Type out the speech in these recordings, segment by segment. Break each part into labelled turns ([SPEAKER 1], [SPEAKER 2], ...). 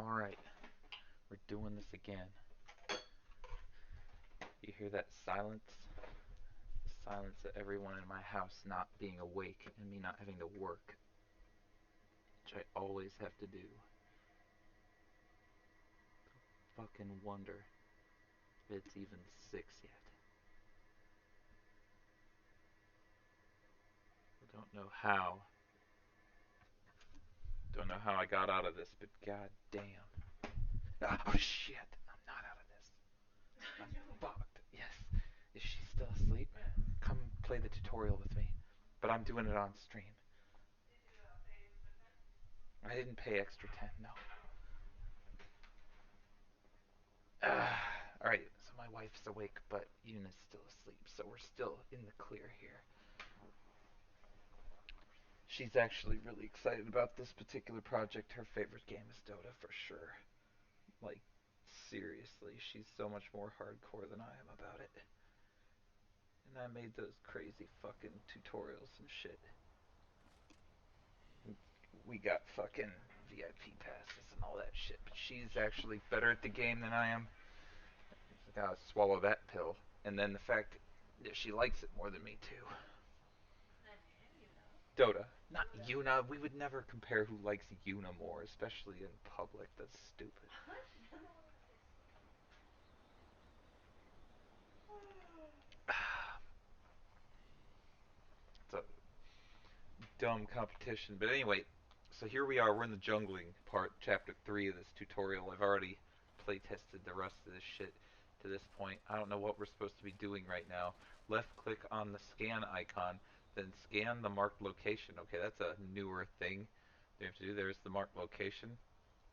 [SPEAKER 1] Alright, we're doing this again. You hear that silence? The silence of everyone in my house not being awake and me not having to work, which I always have to do. Fucking wonder if it's even 6 yet. I don't know how. Don't know how I got out of this, but god damn. Oh shit! I'm not out of this. I'm fucked. Yes. Is she still asleep? Come play the tutorial with me. But I'm doing it on stream. I didn't pay extra 10, no. Alright, so my wife's awake, but Yuna's still asleep, so we're still in the clear here. She's actually really excited about this particular project. Her favorite game is Dota for sure. Like, seriously, she's so much more hardcore than I am about it. And I made those crazy fucking tutorials and shit. We got fucking VIP passes and all that shit, but she's actually better at the game than I am. I gotta swallow that pill. And then the fact that she likes it more than me, too. Dota. Not Yuna. We would never compare who likes Yuna more, especially in public. That's stupid. It's a dumb competition. But anyway, so here we are. We're in the jungling part, chapter 3 of this tutorial. I've already play tested the rest of this shit to this point. I don't know what we're supposed to be doing right now. Left click on the scan icon, then scan the marked location. Okay, that's a newer thing you have to do. There's the marked location.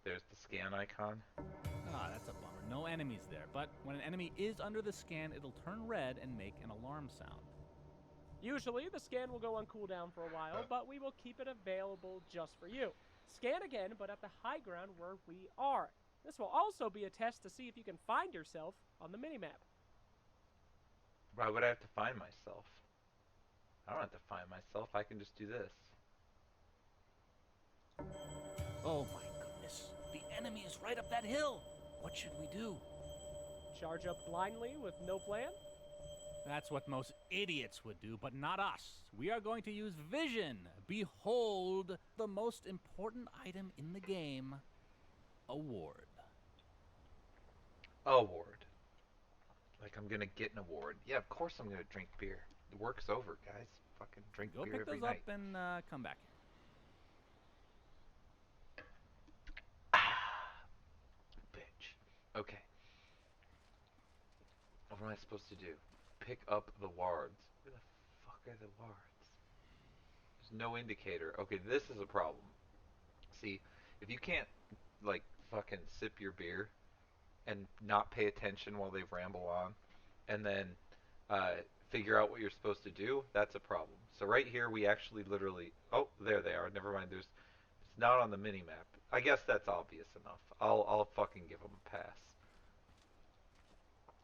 [SPEAKER 1] There's the scan icon.
[SPEAKER 2] Ah, that's a bummer. No enemies there, but when an enemy is under the scan, it'll turn red and make an alarm sound.
[SPEAKER 3] Usually, the scan will go on cooldown for a while, but we will keep it available just for you. Scan again, but at the high ground where we are. This will also be a test to see if you can find yourself on the minimap.
[SPEAKER 1] Why would I have to find myself? I don't have to find myself. I can just do this.
[SPEAKER 2] Oh my goodness. The enemy is right up that hill. What should we do?
[SPEAKER 3] Charge up blindly with no plan?
[SPEAKER 2] That's what most idiots would do, but not us. We are going to use vision. Behold the most important item in the game, a ward.
[SPEAKER 1] Award. Like I'm gonna get an award. Yeah, of course I'm gonna drink beer. The work's over, guys. Fucking drink
[SPEAKER 2] Go
[SPEAKER 1] beer
[SPEAKER 2] pick
[SPEAKER 1] every
[SPEAKER 2] those
[SPEAKER 1] night.
[SPEAKER 2] up and come back here.
[SPEAKER 1] Ah, bitch. Okay. What am I supposed to do? Pick up the wards. Where the fuck are the wards? There's no indicator. Okay, this is a problem. See, if you can't, like, fucking sip your beer and not pay attention while they ramble on, and then figure out what you're supposed to do, that's a problem. So right here, we actually literally... Oh, there they are. Never mind. It's not on the mini-map. I guess that's obvious enough. I'll fucking give them a pass.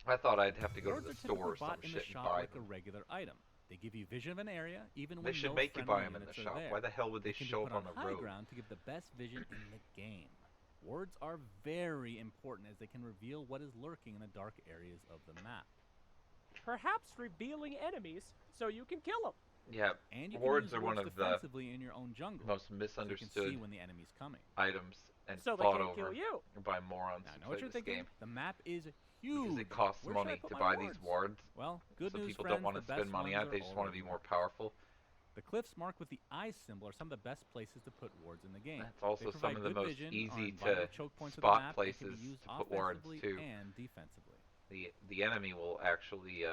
[SPEAKER 1] I thought I'd have to go to
[SPEAKER 2] Wards
[SPEAKER 1] the
[SPEAKER 2] are
[SPEAKER 1] store
[SPEAKER 2] typically
[SPEAKER 1] or some
[SPEAKER 2] bought in the
[SPEAKER 1] shit and
[SPEAKER 2] shop
[SPEAKER 1] buy
[SPEAKER 2] like a
[SPEAKER 1] them.
[SPEAKER 2] regular item. They give you vision of an area, even
[SPEAKER 1] They
[SPEAKER 2] when
[SPEAKER 1] should
[SPEAKER 2] no
[SPEAKER 1] make you
[SPEAKER 2] friendly
[SPEAKER 1] buy them in the
[SPEAKER 2] units are
[SPEAKER 1] shop.
[SPEAKER 2] there.
[SPEAKER 1] Why the hell would they
[SPEAKER 2] can be
[SPEAKER 1] show
[SPEAKER 2] put
[SPEAKER 1] up on the
[SPEAKER 2] high
[SPEAKER 1] road?
[SPEAKER 2] ground to give the best vision in the game. Wards are very important as they can reveal what is lurking in the dark areas of the map.
[SPEAKER 3] Perhaps revealing enemies so you can kill them.
[SPEAKER 1] Yeah,
[SPEAKER 2] And you
[SPEAKER 1] wards
[SPEAKER 2] can
[SPEAKER 1] are
[SPEAKER 2] use
[SPEAKER 1] one
[SPEAKER 2] wards
[SPEAKER 1] of the
[SPEAKER 2] defensively in your own jungle.
[SPEAKER 1] most
[SPEAKER 2] So you can
[SPEAKER 1] misunderstood
[SPEAKER 2] see when the enemy's coming.
[SPEAKER 1] items and
[SPEAKER 3] So they
[SPEAKER 1] fought
[SPEAKER 3] can't
[SPEAKER 1] over
[SPEAKER 3] kill you.
[SPEAKER 1] by morons
[SPEAKER 2] Now, I
[SPEAKER 1] who
[SPEAKER 2] know what
[SPEAKER 1] play
[SPEAKER 2] you're
[SPEAKER 1] this
[SPEAKER 2] thinking.
[SPEAKER 1] game.
[SPEAKER 2] The map is huge.
[SPEAKER 1] Because it costs
[SPEAKER 2] Where should I
[SPEAKER 1] money
[SPEAKER 2] put
[SPEAKER 1] to
[SPEAKER 2] my
[SPEAKER 1] buy
[SPEAKER 2] wards?
[SPEAKER 1] these wards.
[SPEAKER 2] Well, good
[SPEAKER 1] So
[SPEAKER 2] news,
[SPEAKER 1] people
[SPEAKER 2] friends,
[SPEAKER 1] don't want
[SPEAKER 2] the
[SPEAKER 1] to spend
[SPEAKER 2] best
[SPEAKER 1] money
[SPEAKER 2] ones
[SPEAKER 1] on it. They
[SPEAKER 2] are
[SPEAKER 1] just want to be
[SPEAKER 2] already
[SPEAKER 1] more
[SPEAKER 2] marked.
[SPEAKER 1] powerful.
[SPEAKER 2] The cliffs marked with the eye symbol are some of the best places to put wards in the game.
[SPEAKER 1] That's also
[SPEAKER 2] They provide
[SPEAKER 1] some of the
[SPEAKER 2] good
[SPEAKER 1] most
[SPEAKER 2] vision
[SPEAKER 1] easy
[SPEAKER 2] on vital
[SPEAKER 1] to
[SPEAKER 2] choke points of the
[SPEAKER 1] spot
[SPEAKER 2] map and can
[SPEAKER 1] places
[SPEAKER 2] be used
[SPEAKER 1] to put wards
[SPEAKER 2] offensively
[SPEAKER 1] too.
[SPEAKER 2] and defensively.
[SPEAKER 1] The enemy will actually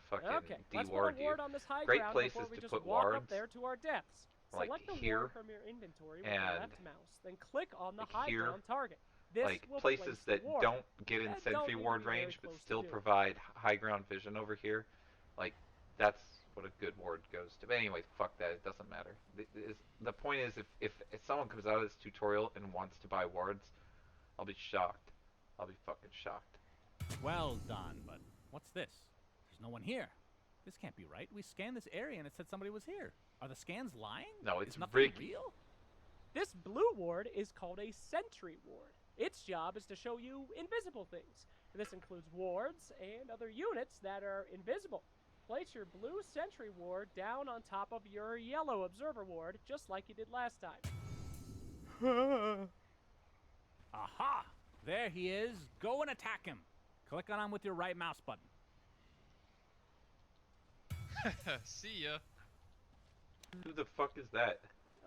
[SPEAKER 1] fucking
[SPEAKER 3] Okay, let's put a
[SPEAKER 1] de-ward you.
[SPEAKER 3] ward on this high
[SPEAKER 1] Great
[SPEAKER 3] ground before
[SPEAKER 1] places
[SPEAKER 3] we
[SPEAKER 1] to
[SPEAKER 3] just
[SPEAKER 1] put
[SPEAKER 3] walk up
[SPEAKER 1] wards,
[SPEAKER 3] there to our deaths.
[SPEAKER 1] like
[SPEAKER 3] Select the
[SPEAKER 1] here
[SPEAKER 3] ward from your inventory with the
[SPEAKER 1] and
[SPEAKER 3] left mouse, then click on the
[SPEAKER 1] like
[SPEAKER 3] high
[SPEAKER 1] here,
[SPEAKER 3] ground target. This
[SPEAKER 1] like
[SPEAKER 3] will
[SPEAKER 1] places
[SPEAKER 3] place the
[SPEAKER 1] that
[SPEAKER 3] ward.
[SPEAKER 1] don't get in
[SPEAKER 3] And
[SPEAKER 1] sentry
[SPEAKER 3] don't need
[SPEAKER 1] ward
[SPEAKER 3] to be very
[SPEAKER 1] range but
[SPEAKER 3] close to
[SPEAKER 1] still
[SPEAKER 3] do it.
[SPEAKER 1] provide high ground vision over here. Like that's what a good ward goes to. But anyway, fuck that. It doesn't matter. The point is, if someone comes out of this tutorial and wants to buy wards, I'll be shocked. I'll be fucking shocked.
[SPEAKER 2] Well done, but what's this? There's no one here. This can't be right. We scanned this area and it said somebody was here. Are the scans lying?
[SPEAKER 1] No, it's
[SPEAKER 2] Is nothing
[SPEAKER 1] rigged.
[SPEAKER 2] real?
[SPEAKER 3] This blue ward is called a sentry ward. Its job is to show you invisible things. This includes wards and other units that are invisible. Place your blue sentry ward down on top of your yellow observer ward, just like you did last time.
[SPEAKER 2] Aha! There he is. Go and attack him. Click on him with your right mouse button.
[SPEAKER 4] See ya.
[SPEAKER 1] Who the fuck is that?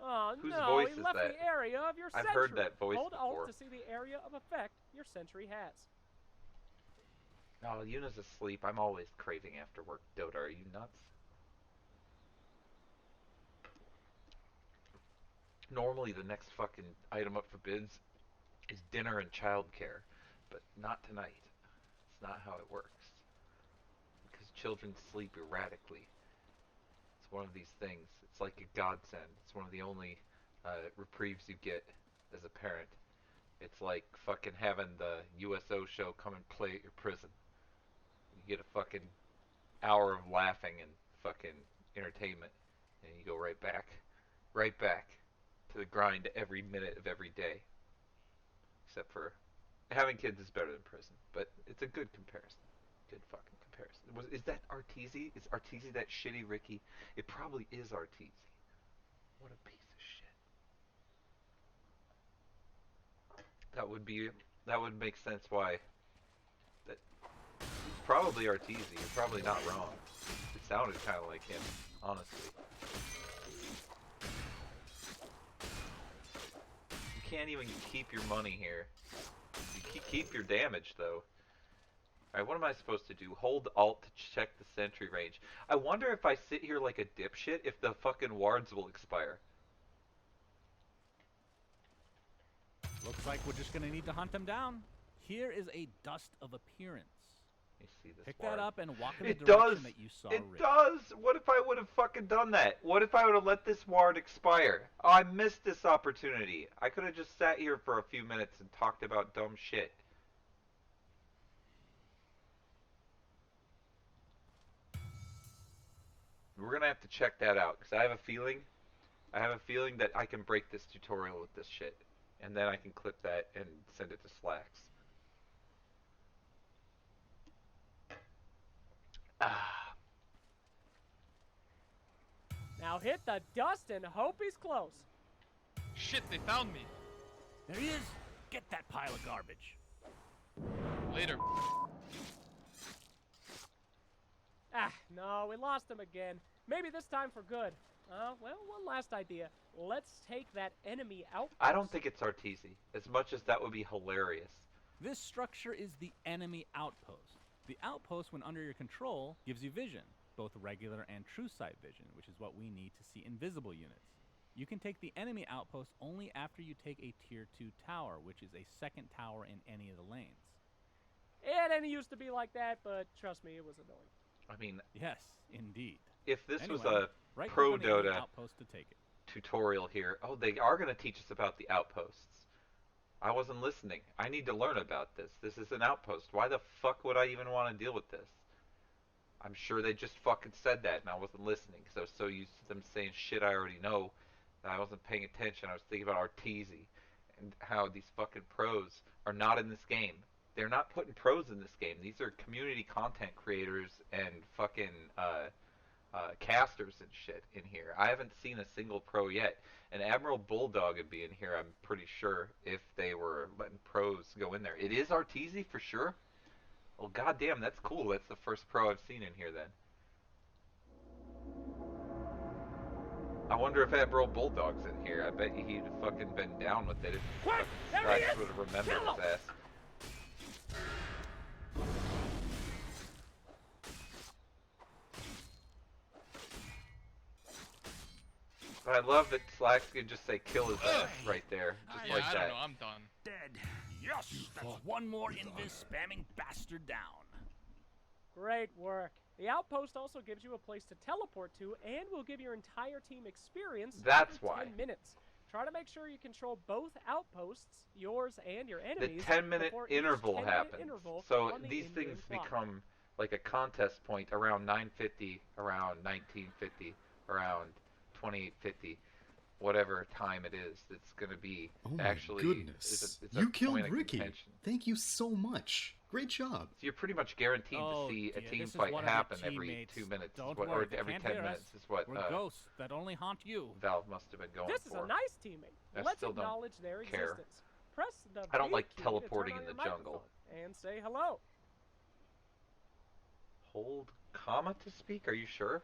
[SPEAKER 3] Oh
[SPEAKER 1] Whose
[SPEAKER 3] no,
[SPEAKER 1] voice
[SPEAKER 3] he
[SPEAKER 1] is
[SPEAKER 3] left
[SPEAKER 1] that?
[SPEAKER 3] the area of your
[SPEAKER 1] I've
[SPEAKER 3] sentry.
[SPEAKER 1] heard that voice
[SPEAKER 3] Hold
[SPEAKER 1] before.
[SPEAKER 3] Alt to see the area of effect your sentry has.
[SPEAKER 1] Oh, Yuna's asleep. I'm always craving after work. Dota, are you nuts? Normally the next fucking item up for bids is dinner and childcare, but not tonight. It's not how it works. Because children sleep erratically. It's one of these things. It's like a godsend. It's one of the only reprieves you get as a parent. It's like fucking having the USO show come and play at your prison. You get a fucking hour of laughing and fucking entertainment, and you go right back to the grind every minute of every day. Except for having kids is better than prison, but it's a good comparison. Good fucking comparison. Is that Arteezy? Is Arteezy that shitty Ricky? It probably is Arteezy. What a piece of shit. That would make sense why that it's probably Arteezy. You're probably not wrong. It sounded kind of like him, honestly. You can't even keep your money here. You keep your damage though. Alright, what am I supposed to do? Hold Alt to check the sentry range. I wonder if I sit here like a dipshit if the fucking wards will expire.
[SPEAKER 2] Looks like we're just gonna need to hunt him down. Here is a dust of appearance.
[SPEAKER 1] Let me see this
[SPEAKER 2] Pick
[SPEAKER 1] ward.
[SPEAKER 2] that up and walk in the
[SPEAKER 1] It
[SPEAKER 2] direction
[SPEAKER 1] does!
[SPEAKER 2] that you saw
[SPEAKER 1] It
[SPEAKER 2] Rick.
[SPEAKER 1] does! What if I would have fucking done that? What if I would have let this ward expire? Oh, I missed this opportunity. I could have just sat here for a few minutes and talked about dumb shit. We're gonna have to check that out, because I have a feeling that I can break this tutorial with this shit. And then I can clip that and send it to Slacks. Ah.
[SPEAKER 3] Now hit the dust and hope he's close.
[SPEAKER 4] Shit, they found me.
[SPEAKER 2] There he is. Get that pile of garbage.
[SPEAKER 4] Later.
[SPEAKER 3] Ah, no, we lost him again. Maybe this time for good. Well, one last idea. Let's take that enemy out.
[SPEAKER 1] I don't think it's Arteezy, as much as that would be hilarious.
[SPEAKER 2] This structure is the enemy outpost. The outpost, when under your control, gives you vision, both regular and true sight vision, which is what we need to see invisible units. You can take the enemy outpost only after you take a tier 2 tower, which is a second tower in any of the lanes.
[SPEAKER 3] It didn't used to be like that, but trust me, it was annoying.
[SPEAKER 1] I mean,
[SPEAKER 2] Yes, indeed.
[SPEAKER 1] if this
[SPEAKER 2] Anyway,
[SPEAKER 1] was a
[SPEAKER 2] right
[SPEAKER 1] pro
[SPEAKER 2] click on the enemy
[SPEAKER 1] Dota
[SPEAKER 2] outpost to take it.
[SPEAKER 1] tutorial here, oh, they are going to teach us about the outposts. I wasn't listening. I need to learn about this. This is an outpost. Why the fuck would I even want to deal with this? I'm sure they just fucking said that and I wasn't listening because I was so used to them saying shit I already know that I wasn't paying attention. I was thinking about Arteezy and how these fucking pros are not in this game. They're not putting pros in this game. These are community content creators and fucking casters and shit in here. I haven't seen a single pro yet. And Admiral Bulldog would be in here, I'm pretty sure, if they were letting pros go in there. It is Arteezy for sure? Well, goddamn, that's cool. That's the first pro I've seen in here then. I wonder if Admiral Bulldog's in here. I bet he'd have fucking been down with it if
[SPEAKER 3] Quick! There he
[SPEAKER 1] Strax
[SPEAKER 3] is!
[SPEAKER 1] would have remembered
[SPEAKER 3] Kill
[SPEAKER 1] his
[SPEAKER 3] him!
[SPEAKER 1] ass. But I love that Slacks can just say kill his ass right there. Just
[SPEAKER 4] Yeah,
[SPEAKER 1] like
[SPEAKER 4] I
[SPEAKER 1] that.
[SPEAKER 4] don't know. I'm done.
[SPEAKER 2] Dead. Yes, that's one more invis spamming bastard down.
[SPEAKER 3] Great work. The outpost also gives you a place to teleport to and will give your entire team experience
[SPEAKER 1] That's
[SPEAKER 3] every
[SPEAKER 1] why.
[SPEAKER 3] 10 minutes. Try to make sure you control both outposts, yours and your
[SPEAKER 1] The
[SPEAKER 3] enemies.
[SPEAKER 1] 10-minute
[SPEAKER 3] before each
[SPEAKER 1] interval
[SPEAKER 3] 10-minute
[SPEAKER 1] happens.
[SPEAKER 3] interval
[SPEAKER 1] So
[SPEAKER 3] on the
[SPEAKER 1] these
[SPEAKER 3] in-game
[SPEAKER 1] things
[SPEAKER 3] clock.
[SPEAKER 1] become like a contest point around 9:50, around 19:50, around 28:50. whatever time it is that's going to be
[SPEAKER 5] Oh my
[SPEAKER 1] actually
[SPEAKER 5] goodness.
[SPEAKER 1] it's
[SPEAKER 5] You
[SPEAKER 1] a
[SPEAKER 5] killed
[SPEAKER 1] point of
[SPEAKER 5] Ricky.
[SPEAKER 1] contention.
[SPEAKER 5] Thank you so much. Great job.
[SPEAKER 1] So you're pretty much guaranteed
[SPEAKER 2] Oh,
[SPEAKER 1] to see a
[SPEAKER 2] dear,
[SPEAKER 1] team
[SPEAKER 2] this is
[SPEAKER 1] fight
[SPEAKER 2] one of your
[SPEAKER 1] happen every
[SPEAKER 2] teammates.
[SPEAKER 1] 2 minutes,
[SPEAKER 2] Don't
[SPEAKER 1] or
[SPEAKER 2] worry, they
[SPEAKER 1] every
[SPEAKER 2] can't
[SPEAKER 1] 10
[SPEAKER 2] hear
[SPEAKER 1] minutes
[SPEAKER 2] us.
[SPEAKER 1] is what
[SPEAKER 2] We're ghosts that only haunt you.
[SPEAKER 1] Valve must have been going
[SPEAKER 3] This is
[SPEAKER 1] for.
[SPEAKER 3] a nice teammate.
[SPEAKER 1] I
[SPEAKER 3] Let's
[SPEAKER 1] still don't
[SPEAKER 3] acknowledge their
[SPEAKER 1] care.
[SPEAKER 3] existence. Press the
[SPEAKER 1] I don't
[SPEAKER 3] B
[SPEAKER 1] like
[SPEAKER 3] key
[SPEAKER 1] teleporting
[SPEAKER 3] to turn
[SPEAKER 1] in
[SPEAKER 3] on
[SPEAKER 1] the
[SPEAKER 3] your
[SPEAKER 1] jungle.
[SPEAKER 3] microphone and say hello.
[SPEAKER 1] Hold comma to speak? Are you sure?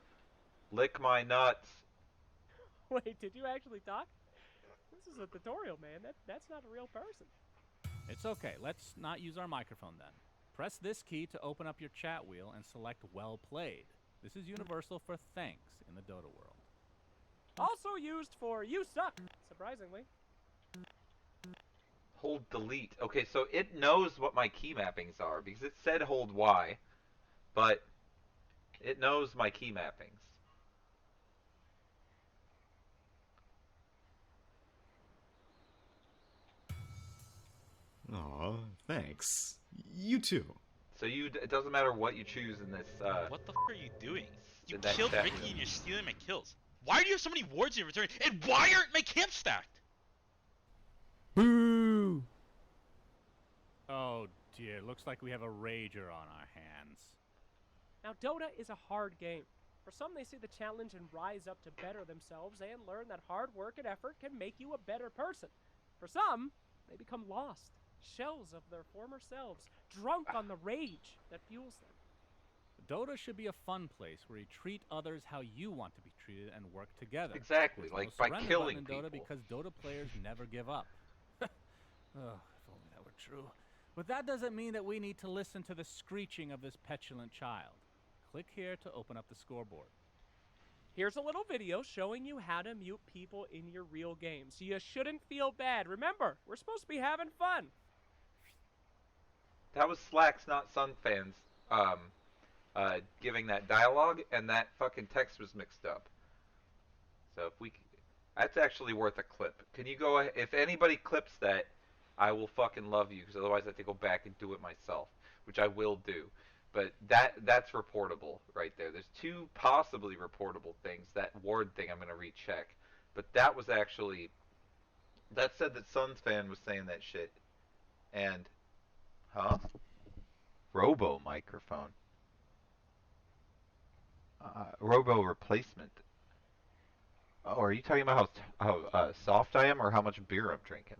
[SPEAKER 1] Lick my nuts.
[SPEAKER 3] Wait, did you actually talk? This is a tutorial, man. That's not a real person.
[SPEAKER 2] It's okay. Let's not use our microphone then. Press this key to open up your chat wheel and select well played. This is universal for thanks in the Dota world.
[SPEAKER 3] Also used for you suck, surprisingly.
[SPEAKER 1] Hold delete. Okay, so it knows what my key mappings are because it said hold Y, but it knows my key mappings.
[SPEAKER 5] Aw, thanks. You too.
[SPEAKER 1] So it doesn't matter what you choose in this.
[SPEAKER 6] What the f are you doing? You
[SPEAKER 1] in that
[SPEAKER 6] killed
[SPEAKER 1] chat
[SPEAKER 6] Ricky
[SPEAKER 1] room.
[SPEAKER 6] and you're stealing my kills. Why do you have so many wards in your inventory? And why aren't my camps stacked?
[SPEAKER 2] Boo! Oh dear, looks like we have a rager on our hands.
[SPEAKER 3] Now, Dota is a hard game. For some, they see the challenge and rise up to better themselves and learn that hard work and effort can make you a better person. For some, they become lost, shells of their former selves, drunk on the rage that fuels them.
[SPEAKER 2] Dota should be a fun place where you treat others how you want to be treated and work together.
[SPEAKER 1] Exactly,
[SPEAKER 2] There's
[SPEAKER 1] like
[SPEAKER 2] no
[SPEAKER 1] by
[SPEAKER 2] surrender
[SPEAKER 1] killing
[SPEAKER 2] button in Dota
[SPEAKER 1] people.
[SPEAKER 2] because Dota players never give up. Oh, if only that were true. But that doesn't mean that we need to listen to the screeching of this petulant child. Click here to open up the scoreboard.
[SPEAKER 3] Here's a little video showing you how to mute people in your real games. You shouldn't feel bad. Remember, we're supposed to be having fun.
[SPEAKER 1] That was Slacks, not Sunfans, giving that dialogue, and that fucking text was mixed up. So if we, that's actually worth a clip. Can you go? If anybody clips that, I will fucking love you, because otherwise I have to go back and do it myself, which I will do. But that's reportable right there. There's two possibly reportable things. That ward thing I'm gonna recheck, but that was actually, that said that Suns fan was saying that shit, and Robo microphone, Robo replacement. Oh, are you talking about how soft I am, or how much beer I'm drinking?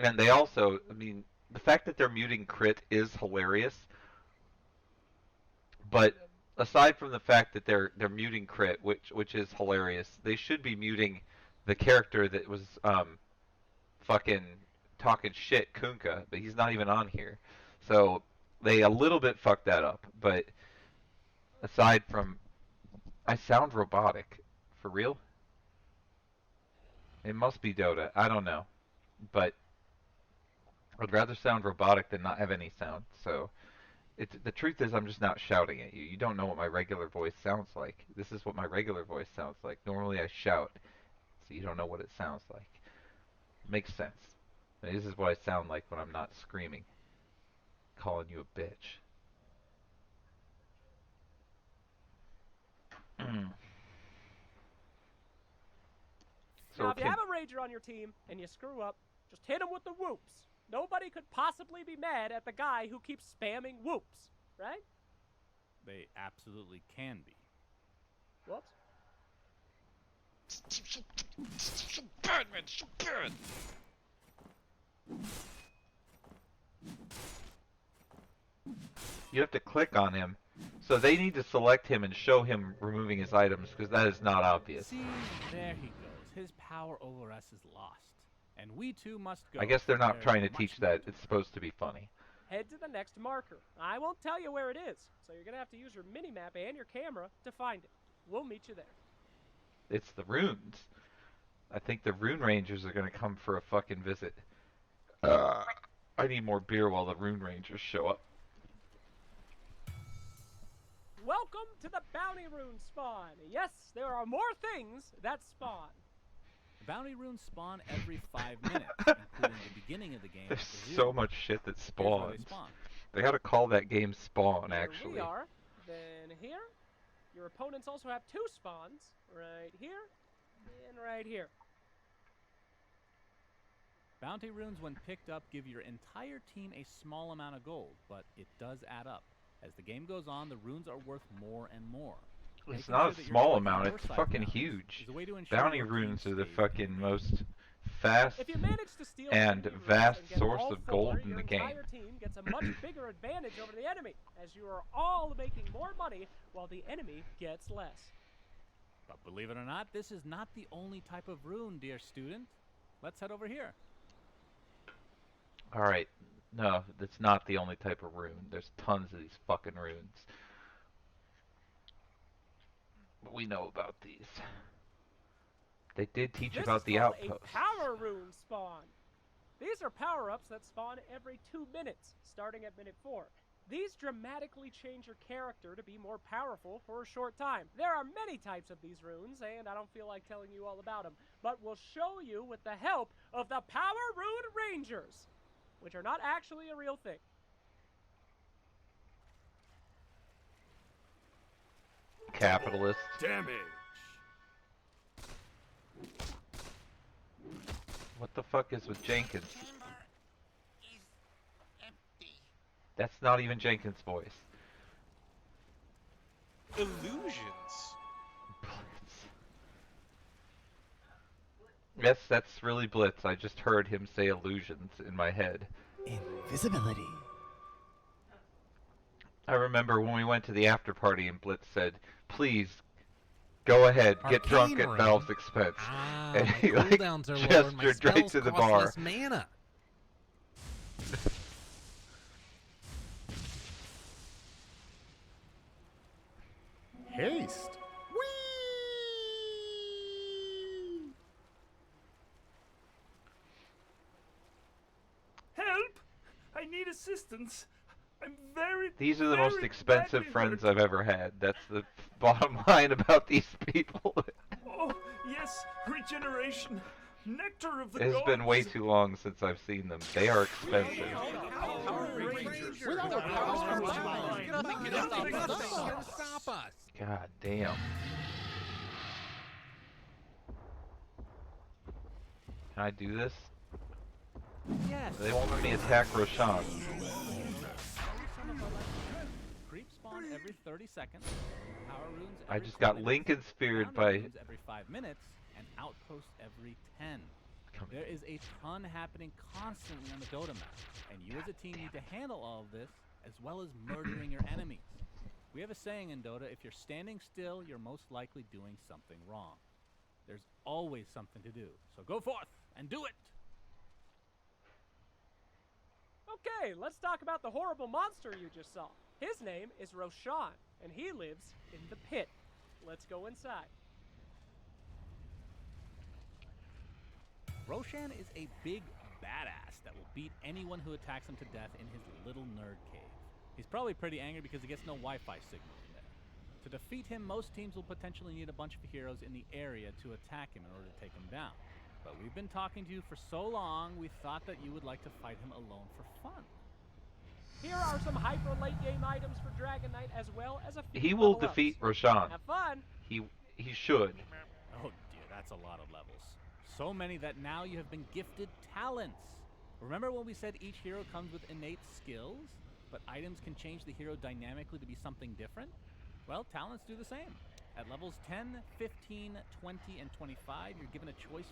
[SPEAKER 1] And they also, I mean, the fact that they're muting crit is hilarious. But aside from the fact that they're muting crit, which is hilarious, they should be muting the character that was fucking talking shit, Kunkka, but he's not even on here. So they a little bit fucked that up. But aside from, I sound robotic, for real. It must be Dota. I don't know, but I'd rather sound robotic than not have any sound. So the truth is I'm just not shouting at you. You don't know what my regular voice sounds like. This is what my regular voice sounds like. Normally I shout, so you don't know what it sounds like. Makes sense. This is what I sound like when I'm not screaming, calling you a bitch.
[SPEAKER 3] Now, if you have a rager on your team and you screw up, just hit him with the whoops. Nobody could possibly be mad at the guy who keeps spamming whoops, right?
[SPEAKER 2] They absolutely can be.
[SPEAKER 3] Whoops.
[SPEAKER 6] So bad, man, so bad.
[SPEAKER 1] You have to click on him. So they need to select him and show him removing his items, because that is not obvious.
[SPEAKER 2] See, there he goes. His power over us is lost. And we too must go.
[SPEAKER 1] I guess they're not
[SPEAKER 2] There's
[SPEAKER 1] trying to
[SPEAKER 2] much
[SPEAKER 1] teach
[SPEAKER 2] more
[SPEAKER 1] that. It's supposed to be funny.
[SPEAKER 3] Head to the next marker. I won't tell you where it is, so you're going to have to use your mini-map and your camera to find it. We'll meet you there.
[SPEAKER 1] It's the runes. I think the Rune Rangers are going to come for a fucking visit. I need more beer while the Rune Rangers show up.
[SPEAKER 3] Welcome to the Bounty Rune spawn. Yes, there are more things that spawn.
[SPEAKER 2] Bounty runes spawn every 5 minutes, including the beginning of the game.
[SPEAKER 1] There's
[SPEAKER 2] at the
[SPEAKER 1] so
[SPEAKER 2] zoo.
[SPEAKER 1] much shit that
[SPEAKER 2] Here's where they
[SPEAKER 1] spawns.
[SPEAKER 2] spawn.
[SPEAKER 1] They gotta call that game Spawn,
[SPEAKER 3] Here
[SPEAKER 1] actually.
[SPEAKER 3] we are. Then here. Your opponents also have 2 spawns. Right here. And right here.
[SPEAKER 2] Bounty runes, when picked up, give your entire team a small amount of gold, but it does add up. As the game goes on, the runes are worth more and more.
[SPEAKER 1] It's
[SPEAKER 2] Making
[SPEAKER 1] not
[SPEAKER 2] sure
[SPEAKER 1] a
[SPEAKER 2] that you're
[SPEAKER 1] small
[SPEAKER 2] collecting
[SPEAKER 1] amount,
[SPEAKER 2] your
[SPEAKER 1] it's
[SPEAKER 2] size
[SPEAKER 1] fucking
[SPEAKER 2] bounties
[SPEAKER 1] huge.
[SPEAKER 2] is a way to ensure
[SPEAKER 1] Bounty
[SPEAKER 2] your team
[SPEAKER 1] runes are the
[SPEAKER 2] stays
[SPEAKER 1] fucking
[SPEAKER 2] in
[SPEAKER 1] most fast
[SPEAKER 3] If you manage to steal
[SPEAKER 1] and
[SPEAKER 3] 3 runes
[SPEAKER 1] vast
[SPEAKER 3] and get
[SPEAKER 1] source
[SPEAKER 3] all
[SPEAKER 1] of
[SPEAKER 3] 4,
[SPEAKER 1] gold in
[SPEAKER 3] your
[SPEAKER 1] the game.
[SPEAKER 3] entire team gets a much bigger advantage over the enemy, as you are all making more money while the enemy gets less.
[SPEAKER 2] But believe it or not, this is not the only type of rune, dear student. Let's head over here.
[SPEAKER 1] Alright, no, that's not the only type of rune. There's tons of these fucking runes. But we know about these. They did teach
[SPEAKER 3] This
[SPEAKER 1] about
[SPEAKER 3] is
[SPEAKER 1] the
[SPEAKER 3] called
[SPEAKER 1] outposts.
[SPEAKER 3] a power rune spawn. These are power-ups that spawn every 2 minutes, starting at minute 4. These dramatically change your character to be more powerful for a short time. There are many types of these runes, and I don't feel like telling you all about them, but we'll show you with the help of the Power Rune Rangers, which are not actually a real thing.
[SPEAKER 1] Capitalist.
[SPEAKER 7] Damage.
[SPEAKER 1] What the fuck is with Jenkins? That's not even Jenkins' voice.
[SPEAKER 6] Illusions.
[SPEAKER 1] Blitz. Yes, that's really Blitz. I just heard him say illusions in my head.
[SPEAKER 7] Invisibility.
[SPEAKER 1] I remember when we went to the after party and Blitz said, "Please, go ahead, get drunk
[SPEAKER 8] Arcane
[SPEAKER 1] at
[SPEAKER 8] room.
[SPEAKER 1] Valve's expense."
[SPEAKER 8] Ah,
[SPEAKER 1] And
[SPEAKER 8] my
[SPEAKER 1] he like
[SPEAKER 8] cooldowns are lower, and my
[SPEAKER 1] gestured right
[SPEAKER 8] spells
[SPEAKER 1] to the
[SPEAKER 8] cost
[SPEAKER 1] bar.
[SPEAKER 8] less mana.
[SPEAKER 7] Haste.
[SPEAKER 9] Help! I need assistance. I'm very.
[SPEAKER 1] These are the most
[SPEAKER 9] very
[SPEAKER 1] expensive
[SPEAKER 9] badly
[SPEAKER 1] friends
[SPEAKER 9] hurt.
[SPEAKER 1] I've ever had. That's the bottom line about these people.
[SPEAKER 9] Oh, yes, regeneration. Nectar of the
[SPEAKER 1] It has been way
[SPEAKER 9] gods.
[SPEAKER 1] too long since I've seen them. They are expensive.
[SPEAKER 8] Without power, nothing can stop us.
[SPEAKER 1] God damn. Can I do this?
[SPEAKER 2] Yes.
[SPEAKER 1] They won't let me attack Roshan.
[SPEAKER 2] Creep spawn every 30 seconds. Power runes
[SPEAKER 1] I
[SPEAKER 2] every
[SPEAKER 1] just
[SPEAKER 2] 4
[SPEAKER 1] got
[SPEAKER 2] minutes,
[SPEAKER 1] Lincoln speared
[SPEAKER 2] bounty
[SPEAKER 1] by...
[SPEAKER 2] runes every 5 minutes, and outposts every 10. There is a ton happening constantly on the Dota map, and you as a team need to handle all of this, as well as murdering your enemies. We have a saying in Dota, if you're standing still, you're most likely doing something wrong. There's always something to do, so go forth and do it!
[SPEAKER 3] Okay, let's talk about the horrible monster you just saw. His name is Roshan, and he lives in the pit. Let's go inside.
[SPEAKER 2] Roshan is a big badass that will beat anyone who attacks him to death in his little nerd cave. He's probably pretty angry because he gets no Wi-Fi signal in there. To defeat him, most teams will potentially need a bunch of heroes in the area to attack him in order to take him down. But we've been talking to you for so long, we thought that you would like to fight him alone for fun.
[SPEAKER 3] Here are some hyper late game items for Dragon Knight, as well as a few
[SPEAKER 1] He will
[SPEAKER 3] level ups.
[SPEAKER 1] defeat Roshan.
[SPEAKER 3] Have fun.
[SPEAKER 1] He should.
[SPEAKER 2] Oh dear, that's a lot of levels. So many that now you have been gifted talents. Remember when we said each hero comes with innate skills, but items can change the hero dynamically to be something different? Well, talents do the same. At levels 10, 15, 20, and 25, you're given a choice.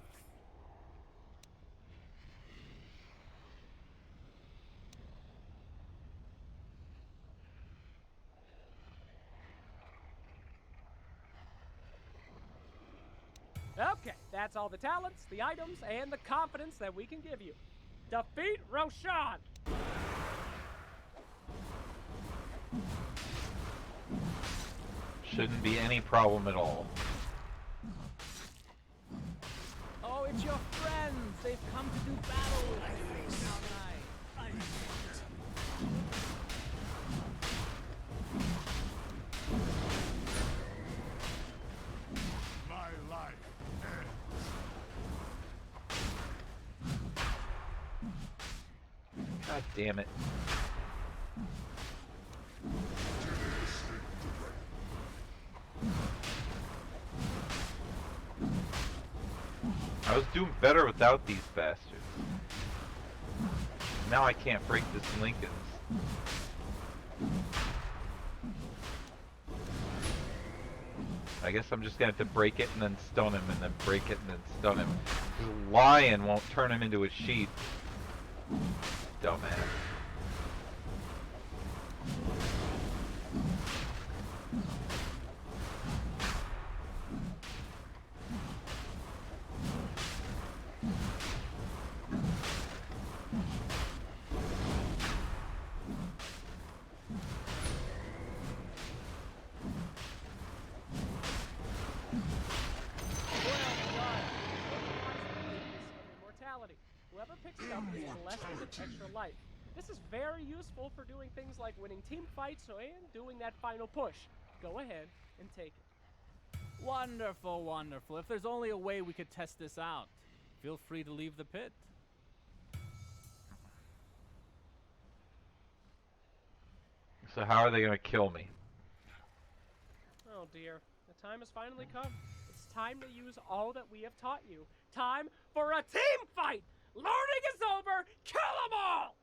[SPEAKER 3] Okay, that's all the talents, the items, and the confidence that we can give you. Defeat Roshan!
[SPEAKER 1] Shouldn't be any problem at all.
[SPEAKER 2] Oh, it's your friends! They've come to do battle with you!
[SPEAKER 7] My life ends.
[SPEAKER 1] God damn it. was doing better without these bastards. Now I can't break this Lincoln's. I guess I'm just gonna have to break it and then stun him, and then break it and then stun him. This lion won't turn him into a sheep. Dumbass.
[SPEAKER 3] Whoever picks it up is blessed with an extra life. This is very useful for doing things like winning team fights and doing that final push. Go ahead and take it.
[SPEAKER 2] Wonderful, wonderful. If there's only a way we could test this out, feel free to leave the pit.
[SPEAKER 1] So how are they gonna kill me?
[SPEAKER 3] Oh dear, the time has finally come. It's time to use all that we have taught you. Time for a team fight! Learning is over! Kill them all!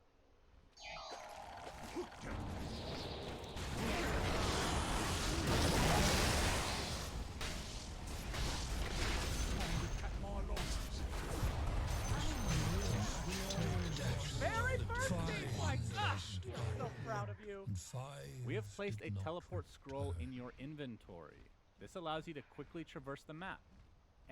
[SPEAKER 3] Very first team fight! I'm so proud of you.
[SPEAKER 2] We have placed a teleport scroll in your inventory. This allows you to quickly traverse the map.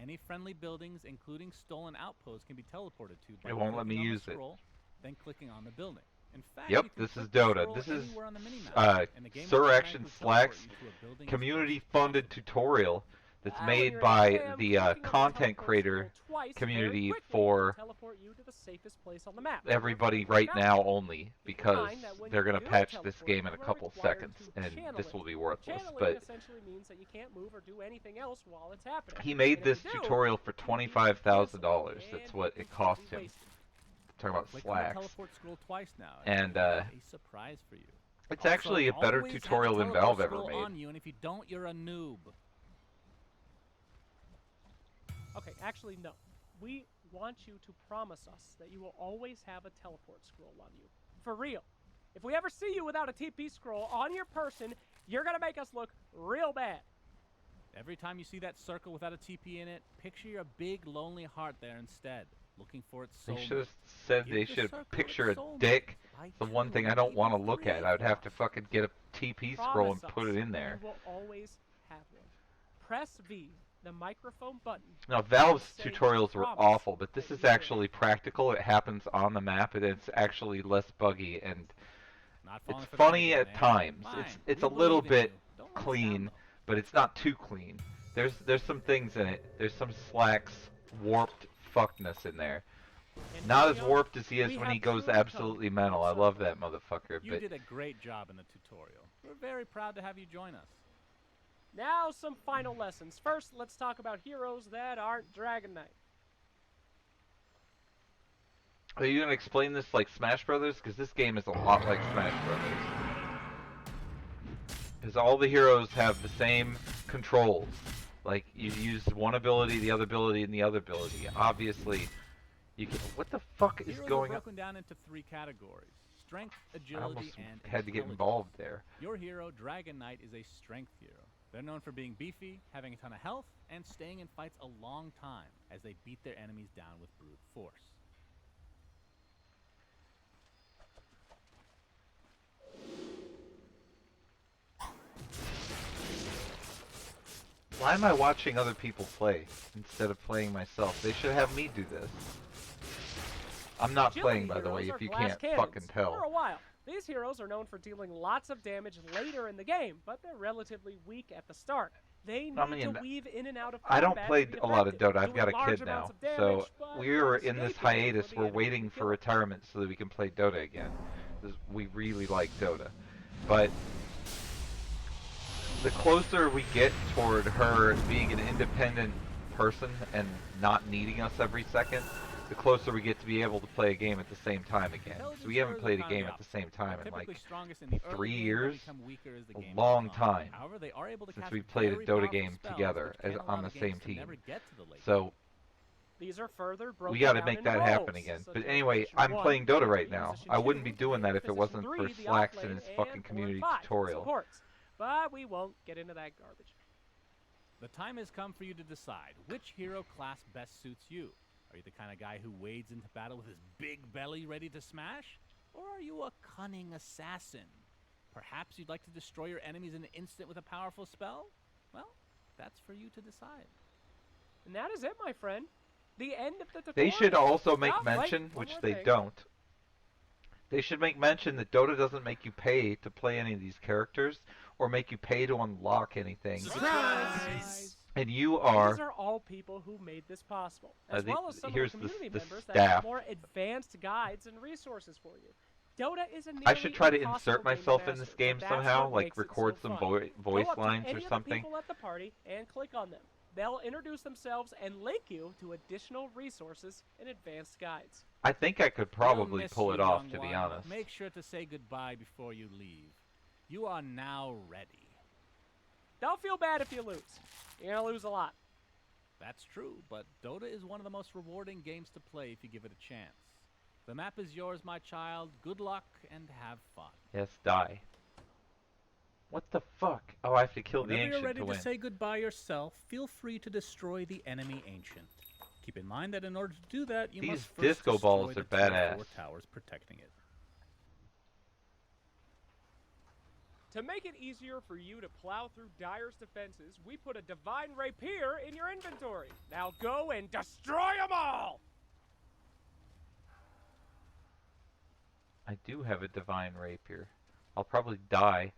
[SPEAKER 2] Any friendly buildings, including stolen outposts, can be teleported to by
[SPEAKER 1] It won't let me
[SPEAKER 2] clicking on the
[SPEAKER 1] use it.
[SPEAKER 2] scroll, then clicking on the building. In fact,
[SPEAKER 1] Yep,
[SPEAKER 2] you can
[SPEAKER 1] this is
[SPEAKER 2] click the
[SPEAKER 1] Dota.
[SPEAKER 2] scroll
[SPEAKER 1] This is
[SPEAKER 2] anywhere on the minimap, and the game will
[SPEAKER 1] Sir
[SPEAKER 2] automatically
[SPEAKER 1] Action
[SPEAKER 2] teleport
[SPEAKER 1] Slack's
[SPEAKER 2] you to a building
[SPEAKER 1] community-funded tutorial that's
[SPEAKER 3] When
[SPEAKER 1] made
[SPEAKER 3] you're in
[SPEAKER 1] by
[SPEAKER 3] exam,
[SPEAKER 1] the
[SPEAKER 3] clicking on
[SPEAKER 1] content
[SPEAKER 3] teleport
[SPEAKER 1] creator
[SPEAKER 3] scroll twice
[SPEAKER 1] community
[SPEAKER 3] very quickly
[SPEAKER 1] for
[SPEAKER 3] will teleport you to the safest place on the map.
[SPEAKER 1] everybody right now only, because they're gonna patch this game in a couple seconds, and this will be worthless.
[SPEAKER 3] Channeling
[SPEAKER 1] But
[SPEAKER 3] essentially means that you can't move or do anything else while it's happening.
[SPEAKER 1] he made
[SPEAKER 3] And if
[SPEAKER 1] this
[SPEAKER 3] you do,
[SPEAKER 1] tutorial for $25,000.
[SPEAKER 3] and
[SPEAKER 1] That's what it
[SPEAKER 3] completely
[SPEAKER 1] cost him.
[SPEAKER 3] wasted.
[SPEAKER 1] Talking about
[SPEAKER 2] Click on the
[SPEAKER 1] slacks.
[SPEAKER 2] teleport scroll twice now,
[SPEAKER 1] And,
[SPEAKER 2] we have a surprise for you.
[SPEAKER 1] It's actually a better
[SPEAKER 2] Always have
[SPEAKER 1] tutorial than
[SPEAKER 2] teleport
[SPEAKER 1] Valve ever
[SPEAKER 2] scroll
[SPEAKER 1] made.
[SPEAKER 2] on you, and if you don't, you're a noob.
[SPEAKER 3] Okay, actually, no. We want you to promise us that you will always have a teleport scroll on you. For real. If we ever see you without a TP scroll on your person, you're gonna make us look real bad.
[SPEAKER 2] Every time you see that circle without a TP in it, picture your big lonely heart there instead, looking for its
[SPEAKER 1] They
[SPEAKER 2] soulmate.
[SPEAKER 1] should have said
[SPEAKER 2] Give
[SPEAKER 1] they
[SPEAKER 2] the
[SPEAKER 1] should
[SPEAKER 2] circle
[SPEAKER 1] picture
[SPEAKER 2] its
[SPEAKER 1] a
[SPEAKER 2] soulmate
[SPEAKER 1] dick.
[SPEAKER 2] by
[SPEAKER 1] The one thing I
[SPEAKER 2] killing
[SPEAKER 1] don't want to
[SPEAKER 2] even
[SPEAKER 1] look at.
[SPEAKER 2] three
[SPEAKER 1] I would have
[SPEAKER 2] of
[SPEAKER 1] to
[SPEAKER 2] them.
[SPEAKER 1] fucking get a TP scroll and
[SPEAKER 3] Promise
[SPEAKER 1] put it
[SPEAKER 3] us
[SPEAKER 1] in there.
[SPEAKER 3] You will always have one. Press V, the microphone button.
[SPEAKER 1] Now, Valve's
[SPEAKER 3] Say
[SPEAKER 1] tutorials were
[SPEAKER 3] promise
[SPEAKER 1] awful, but this
[SPEAKER 3] that
[SPEAKER 1] is
[SPEAKER 3] you will.
[SPEAKER 1] actually practical. It happens on the map, and it's actually less buggy, and
[SPEAKER 2] Not
[SPEAKER 1] it's
[SPEAKER 2] falling for the
[SPEAKER 1] funny
[SPEAKER 2] idea,
[SPEAKER 1] at
[SPEAKER 2] man.
[SPEAKER 1] times.
[SPEAKER 2] Fine,
[SPEAKER 1] It's
[SPEAKER 2] we
[SPEAKER 1] a little
[SPEAKER 2] believe in
[SPEAKER 1] bit
[SPEAKER 2] you. Don't let us down,
[SPEAKER 1] clean,
[SPEAKER 2] though.
[SPEAKER 1] but it's not too clean. There's some things in it. There's some slacks, warped fuckness in there.
[SPEAKER 3] And
[SPEAKER 1] Not as
[SPEAKER 3] Neo,
[SPEAKER 1] warped as he is
[SPEAKER 3] we
[SPEAKER 1] when
[SPEAKER 3] have
[SPEAKER 1] he goes
[SPEAKER 3] truly come
[SPEAKER 1] absolutely mental. I
[SPEAKER 3] full
[SPEAKER 1] love
[SPEAKER 3] circle.
[SPEAKER 1] that motherfucker,
[SPEAKER 2] You
[SPEAKER 1] but
[SPEAKER 2] did a great job in the tutorial. We're very proud to have you join us.
[SPEAKER 3] Now some final lessons. First, let's talk about heroes that aren't Dragon Knight.
[SPEAKER 1] are you gonna explain this like Smash Brothers? Because this game is a lot like Smash Brothers. Because all the heroes have the same controls. Like, you use one ability, the other ability, and the other ability. Obviously, you can... What the fuck is
[SPEAKER 2] Heroes
[SPEAKER 1] going
[SPEAKER 2] are
[SPEAKER 1] on?
[SPEAKER 2] broken down into 3 categories: strength,
[SPEAKER 1] I
[SPEAKER 2] agility,
[SPEAKER 1] almost
[SPEAKER 2] and
[SPEAKER 1] had to get
[SPEAKER 2] intelligence.
[SPEAKER 1] involved there.
[SPEAKER 2] Your hero, Dragon Knight, is a strength hero. They're known for being beefy, having a ton of health, and staying in fights a long time as they beat their enemies down with brute force.
[SPEAKER 1] Why am I watching other people play instead of playing myself? They should have me do this. I'm not playing, by the way,
[SPEAKER 3] Heroes
[SPEAKER 1] if
[SPEAKER 3] are
[SPEAKER 1] you
[SPEAKER 3] glass
[SPEAKER 1] can't
[SPEAKER 3] cannons.
[SPEAKER 1] fucking
[SPEAKER 3] For
[SPEAKER 1] tell.
[SPEAKER 3] a while, these heroes are known for dealing lots of damage later in the game, but they're relatively weak at the start. They need
[SPEAKER 1] I mean,
[SPEAKER 3] to weave in and out of
[SPEAKER 1] I don't
[SPEAKER 3] combat
[SPEAKER 1] play
[SPEAKER 3] to be
[SPEAKER 1] a lot of
[SPEAKER 3] effective,
[SPEAKER 1] Dota. I've
[SPEAKER 3] doing
[SPEAKER 1] got a
[SPEAKER 3] large
[SPEAKER 1] kid now.
[SPEAKER 3] amounts of damage,
[SPEAKER 1] So
[SPEAKER 3] but
[SPEAKER 1] we're
[SPEAKER 3] not
[SPEAKER 1] in this
[SPEAKER 3] escaping
[SPEAKER 1] hiatus.
[SPEAKER 3] before the
[SPEAKER 1] We're
[SPEAKER 3] enemy
[SPEAKER 1] waiting
[SPEAKER 3] can
[SPEAKER 1] for
[SPEAKER 3] kill 'em.
[SPEAKER 1] retirement so that we can play Dota again. 'Cause we really like Dota. But the closer we get toward her being an independent person and not needing us every second, the closer we get to be able to play a game at the same time again. So we haven't played a game at the same time in like
[SPEAKER 2] Typically strongest in the early
[SPEAKER 1] 3
[SPEAKER 2] game, but
[SPEAKER 1] years,
[SPEAKER 2] become weaker as the
[SPEAKER 1] a
[SPEAKER 2] game
[SPEAKER 1] long
[SPEAKER 2] goes on.
[SPEAKER 1] time
[SPEAKER 2] However, they are able to
[SPEAKER 1] since
[SPEAKER 2] cast
[SPEAKER 1] we played a
[SPEAKER 2] very
[SPEAKER 1] Dota
[SPEAKER 2] powerful
[SPEAKER 1] game
[SPEAKER 2] spells,
[SPEAKER 1] together
[SPEAKER 2] which can
[SPEAKER 1] as
[SPEAKER 2] allow
[SPEAKER 1] on the
[SPEAKER 2] games
[SPEAKER 1] same
[SPEAKER 2] to
[SPEAKER 1] team.
[SPEAKER 2] never get to the late game.
[SPEAKER 1] So
[SPEAKER 3] These are further broken
[SPEAKER 1] We got to
[SPEAKER 3] down
[SPEAKER 1] make
[SPEAKER 3] in
[SPEAKER 1] that happen
[SPEAKER 3] roles,
[SPEAKER 1] again.
[SPEAKER 3] such
[SPEAKER 1] But
[SPEAKER 3] as
[SPEAKER 1] anyway,
[SPEAKER 3] position
[SPEAKER 1] I'm
[SPEAKER 3] 1,
[SPEAKER 1] playing Dota right
[SPEAKER 3] carry,
[SPEAKER 1] now.
[SPEAKER 3] position
[SPEAKER 1] I wouldn't
[SPEAKER 3] 2,
[SPEAKER 1] be doing that if it
[SPEAKER 3] position
[SPEAKER 1] wasn't
[SPEAKER 3] 3,
[SPEAKER 1] for
[SPEAKER 3] the
[SPEAKER 1] Slacks
[SPEAKER 3] offlane,
[SPEAKER 1] and his
[SPEAKER 3] and
[SPEAKER 1] fucking
[SPEAKER 3] 4 and
[SPEAKER 1] community
[SPEAKER 3] 5,
[SPEAKER 1] tutorial.
[SPEAKER 3] supports. But we won't get into that garbage.
[SPEAKER 2] The time has come for you to decide which hero class best suits you. Are you the kind of guy who wades into battle with his big belly ready to smash? Or are you a cunning assassin? Perhaps you'd like to destroy your enemies in an instant with a powerful spell? Well, that's for you to decide.
[SPEAKER 3] And that is it, my friend. The end of the
[SPEAKER 1] They
[SPEAKER 3] tutorial.
[SPEAKER 1] should also make
[SPEAKER 3] Stop, wait,
[SPEAKER 1] mention,
[SPEAKER 3] one
[SPEAKER 1] which
[SPEAKER 3] more
[SPEAKER 1] they
[SPEAKER 3] thing.
[SPEAKER 1] don't. They should make mention that Dota doesn't make you pay to play any of these characters or make you pay to unlock anything.
[SPEAKER 3] Surprise!
[SPEAKER 1] And you
[SPEAKER 3] These
[SPEAKER 1] are
[SPEAKER 3] are all people who made this possible, as
[SPEAKER 1] the-
[SPEAKER 3] well as some of the
[SPEAKER 1] here's the
[SPEAKER 3] community members that
[SPEAKER 1] staff.
[SPEAKER 3] have more advanced guides and resources for you. Dota is a
[SPEAKER 1] I should try to
[SPEAKER 3] nearly
[SPEAKER 1] insert
[SPEAKER 3] impossible game to
[SPEAKER 1] myself in
[SPEAKER 3] master,
[SPEAKER 1] this
[SPEAKER 3] but
[SPEAKER 1] game
[SPEAKER 3] that's
[SPEAKER 1] somehow,
[SPEAKER 3] what
[SPEAKER 1] like
[SPEAKER 3] makes it
[SPEAKER 1] record
[SPEAKER 3] so
[SPEAKER 1] some
[SPEAKER 3] fun.
[SPEAKER 1] voice
[SPEAKER 3] Go up to
[SPEAKER 1] lines
[SPEAKER 3] any
[SPEAKER 1] or
[SPEAKER 3] of the
[SPEAKER 1] something.
[SPEAKER 3] people at the party and click on them. They'll introduce themselves and link you to additional resources and advanced guides.
[SPEAKER 1] I think I could probably
[SPEAKER 2] We'll miss
[SPEAKER 1] pull
[SPEAKER 2] you,
[SPEAKER 1] it off,
[SPEAKER 2] young
[SPEAKER 1] to be
[SPEAKER 2] one.
[SPEAKER 1] honest.
[SPEAKER 2] Make sure to say goodbye before you leave. You are now ready.
[SPEAKER 3] Don't feel bad if you lose. You're going to lose a lot.
[SPEAKER 2] That's true, but Dota is one of the most rewarding games to play if you give it a chance. The map is yours, my child. Good luck and have fun.
[SPEAKER 1] Yes, die. What the fuck? Oh, I have to kill the
[SPEAKER 2] Whenever you're
[SPEAKER 1] ancient
[SPEAKER 2] ready
[SPEAKER 1] to
[SPEAKER 2] to
[SPEAKER 1] win.
[SPEAKER 2] say goodbye yourself, feel free to destroy the enemy ancient. Keep in mind that in order to do that, you
[SPEAKER 1] These
[SPEAKER 2] must first
[SPEAKER 1] disco
[SPEAKER 2] destroy
[SPEAKER 1] balls
[SPEAKER 2] the
[SPEAKER 1] are
[SPEAKER 2] two
[SPEAKER 1] badass.
[SPEAKER 2] core towers protecting it.
[SPEAKER 3] To make it easier for you to plow through Dire's defenses, we put a Divine Rapier in your inventory. Now go and destroy them all!
[SPEAKER 1] I do have a divine rapier. I'll probably die.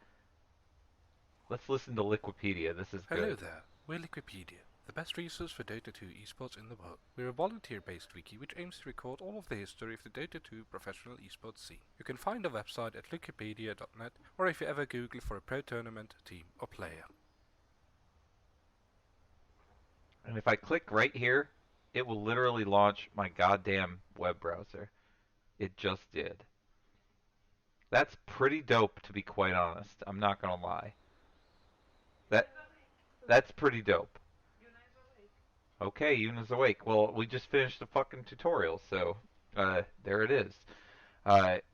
[SPEAKER 1] Let's listen to Liquipedia. This is good.
[SPEAKER 10] Hello there, we're Liquipedia, the best resource for Dota 2 esports in the world. We're a volunteer-based wiki which aims to record all of the history of the Dota 2 professional esports scene. You can find our website at liquipedia.net, or if you ever Google for a pro tournament, team, or player.
[SPEAKER 1] And if I click right here, it will literally launch my goddamn web browser. It just did. That's pretty dope, to be quite honest. I'm not gonna lie. That's pretty dope. Okay, Yuna's awake. Well, we just finished the fucking tutorial, so there it is.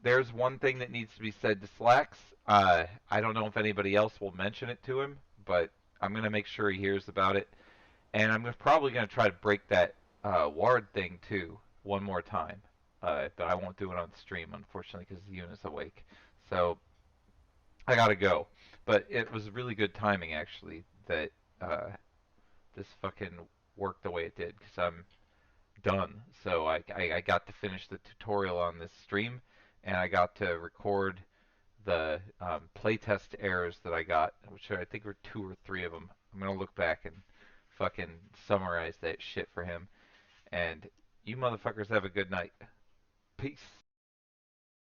[SPEAKER 1] There's one thing that needs to be said to Slacks. I don't know if anybody else will mention it to him, but I'm gonna make sure he hears about it. And I'm probably gonna try to break that ward thing too one more time. But I won't do it on stream, unfortunately, because Yuna's awake. So I gotta go. But it was really good timing, actually, that this fucking worked the way it did, because I'm done. So I got to finish the tutorial on this stream, and I got to record the playtest errors that I got, which I think were 2 or 3 of them. I'm gonna look back and fucking summarize that shit for him. And you motherfuckers have a good night. Peace.